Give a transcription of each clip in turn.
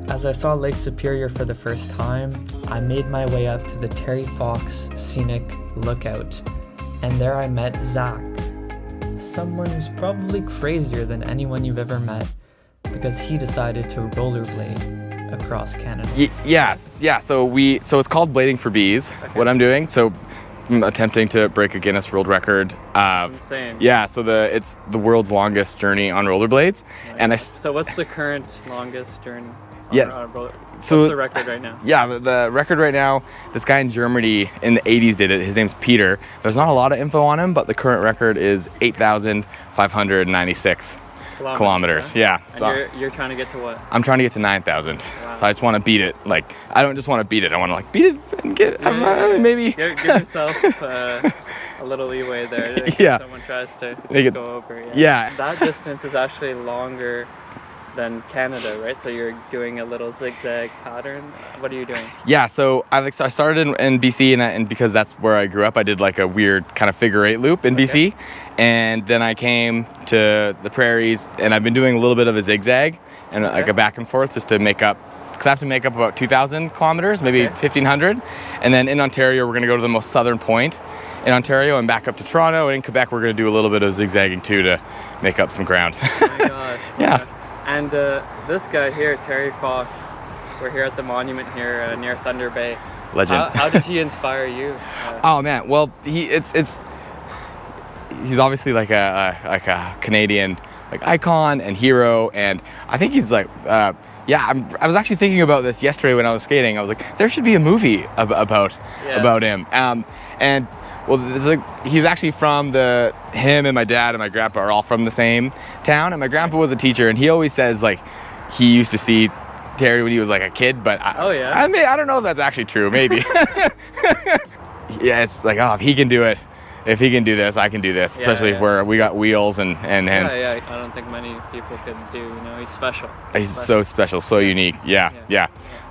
As I saw Lake Superior for the first time, I made my way up to the Terry Fox Scenic Lookout, and there I met Zach, someone who's probably crazier than anyone you've ever met, because he decided to rollerblade across Canada. Yes, yeah. So it's called Blading for Bees. Okay. What I'm doing. So I'm attempting to break a Guinness World Record. That's insane. Yeah. So it's the world's longest journey on rollerblades. Nice. And so what's the current longest journey? Yes. What's the record right now? Yeah, the record right now, this guy in Germany in the 80s did it. His name's Peter. There's not a lot of info on him, but the current record is 8,596 kilometers. Huh? Yeah. And you're trying to get to what? I'm trying to get to 9,000. Wow. So I just want to beat it. Like, I don't just want to beat it. I want to like beat it and get maybe. Give yourself a little leeway there. If someone tries to go over. Yeah. That distance is actually longer than Canada, right? So you're doing a little zigzag pattern. What are you doing? Yeah, so I started in BC, and because that's where I grew up, I did like a weird kind of figure 8 loop in BC, and then I came to the prairies, and I've been doing a little bit of a zigzag and like a back and forth just to make up, because I have to make up about 2,000 kilometers, maybe 1,500, and then in Ontario we're going to go to the most southern point in Ontario and back up to Toronto, and in Quebec we're going to do a little bit of zigzagging too to make up some ground. Oh my gosh. Yeah. And this guy here, Terry Fox, we're here at the monument here near Thunder Bay. Legend. How did he inspire you? Oh man, well he's obviously like a Canadian like icon and hero, and I think he's like I was actually thinking about this yesterday when I was skating. I was like, there should be a movie about him. And well, he's actually from him and my dad and my grandpa are all from the same town, and my grandpa was a teacher, and he always says like he used to see Terry when he was like a kid, but I mean, I don't know if that's actually true, maybe. Yeah, it's like, oh, if he can do it, if he can do this, I can do this, especially if we got wheels and hands. Yeah, I don't think many people could do, he's special. He's so special, so unique. Yeah.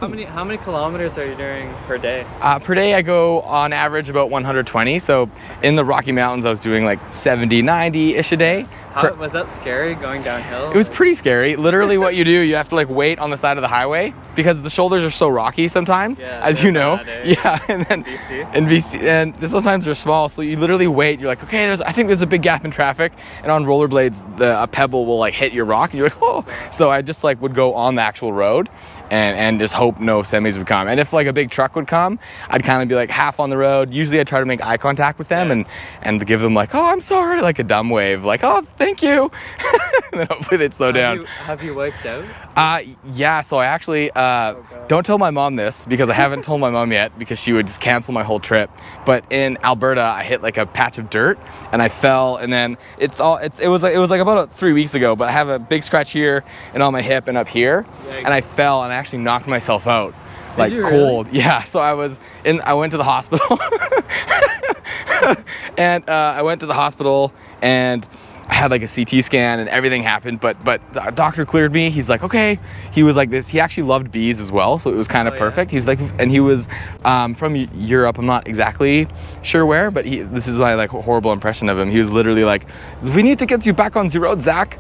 How many kilometers are you doing per day? Per day I go on average about 120. So in the Rocky Mountains I was doing like 70, 90-ish a day. Was that scary going downhill? It was pretty scary. Literally what you do, you have to like wait on the side of the highway because the shoulders are so rocky sometimes, as you know. Yeah, and then in BC, and sometimes they're small, so you literally wait. You're like, okay, I think there's a big gap in traffic, and on rollerblades, a pebble will like hit your rock, and you're like, whoa. So I just like would go on the actual road and just hope no semis would come. And if like a big truck would come, I'd kind of be like half on the road. Usually I try to make eye contact with them and give them like, oh, I'm sorry, like a dumb wave, like, oh, thank you. And then hopefully they'd slow down. Have you wiped out? Yeah, so I actually, don't tell my mom this because I haven't told my mom yet because she would just cancel my whole trip. But in Alberta, I hit like a patch of dirt and I fell, and then it was like about 3 weeks ago, but I have a big scratch here and on my hip and up here. Yikes. And I fell and I actually knocked myself out. Like cold. Really? Yeah, so I went to the hospital. And I went to the hospital and I had like a CT scan and everything happened, but the doctor cleared me. He's like, okay. He was like this. He actually loved bees as well, so it was kind of perfect. He's like, and he was from Europe. I'm not exactly sure where, but this is my like horrible impression of him. He was literally like, we need to get you back on the road, Zach.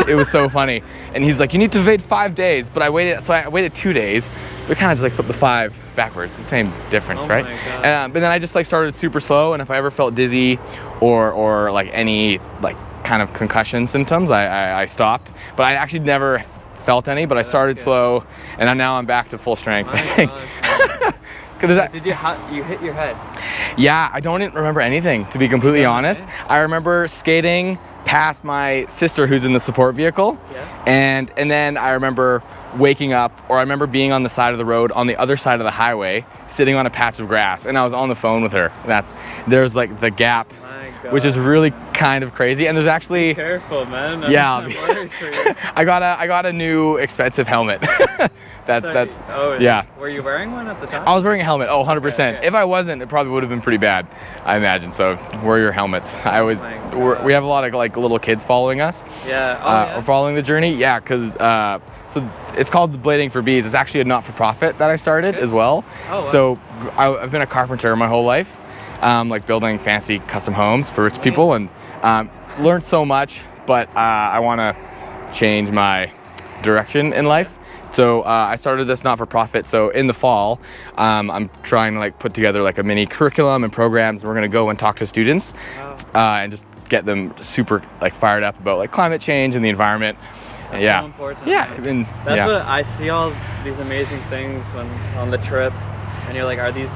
It was so funny. And he's like, you need to wait 5 days, but I waited 2 days. But kind of just like flip the 5 backwards, the same difference, right? But then I just like started super slow, and if I ever felt dizzy or like any like kind of concussion symptoms, I stopped. But I actually never felt any, but I started slow, and now I'm back to full strength. Did you hit your head? Yeah, I don't remember anything, to be completely honest. I remember skating past my sister who's in the support vehicle, and then I remember waking up, or I remember being on the side of the road on the other side of the highway, sitting on a patch of grass, and I was on the phone with her. There's like the gap, which is really kind of crazy. And there's actually, be careful, man. I'm worried for you. I got a new expensive helmet. Were you wearing one at the time? I was wearing a helmet. 100%. Okay. If I wasn't, it probably would have been pretty bad, I imagine. So wear your helmets. We have a lot of like little kids following us. Or following the journey. Yeah, because so it's called the Blading for Bees. It's actually a not-for-profit that I started as well. Oh, wow. So I've been a carpenter my whole life, like building fancy custom homes for rich people, and learned so much. But I want to change my direction in life So I started this not-for-profit. So in the fall, I'm trying to like put together like a mini curriculum and programs. We're gonna go and talk to students and just get them super like fired up about like climate change and the environment. That's Yeah. so important. Yeah. And, That's yeah. what I see, all these amazing things when on the trip, and you're like, are these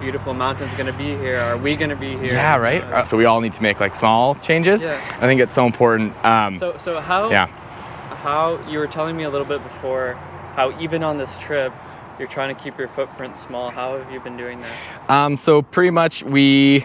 beautiful mountains gonna be here? Are we gonna be here? Yeah, right. So we all need to make like small changes. Yeah. I think it's so important. So how? Yeah. How you were telling me a little bit before how even on this trip you're trying to keep your footprint small. How have you been doing that? So pretty much I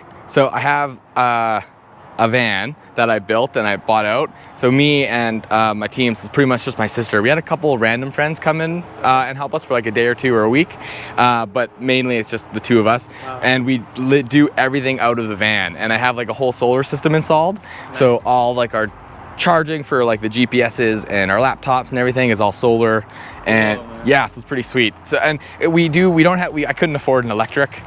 have a van that I built and I bought out. So me and my team, so it's pretty much just my sister. We had a couple of random friends come in and help us for like a day or two or a week, but mainly it's just the two of us. Wow. And we do everything out of the van. And I have like a whole solar system installed. Nice. So all like our charging for like the GPSs and our laptops and everything is all solar. And yeah, so it's pretty sweet. So and I couldn't afford an electric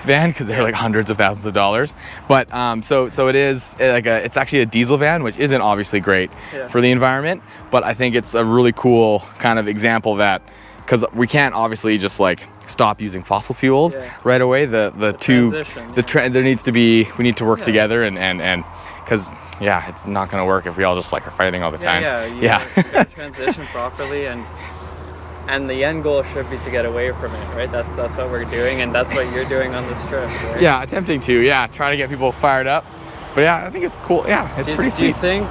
van because they're like hundreds of thousands of dollars. But so it is like it's actually a diesel van, which isn't obviously great for the environment, but I think it's a really cool kind of example that, because we can't obviously just like stop using fossil fuels right away. There needs to be, we need to work together and because it's not going to work if we all just like are fighting all the time. You gotta transition properly, and the end goal should be to get away from it, right? That's what we're doing, and that's what you're doing on this trip, right? Yeah, attempting to, trying to get people fired up. But yeah, I think it's cool. Yeah, it's pretty sweet. Do you think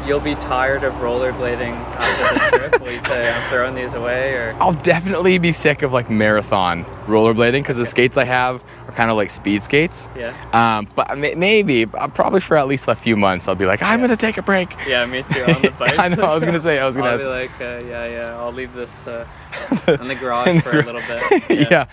you'll be tired of rollerblading after this trip? Will you say, I'm throwing these away? Or I'll definitely be sick of like marathon rollerblading because the skates I have are kind of like speed skates. But maybe, probably for at least a few months, I'll be like, I'm gonna take a break. Yeah, me too, on the bike. I know, I was gonna I'll be like, I'll leave this in the garage for a little bit. Yeah.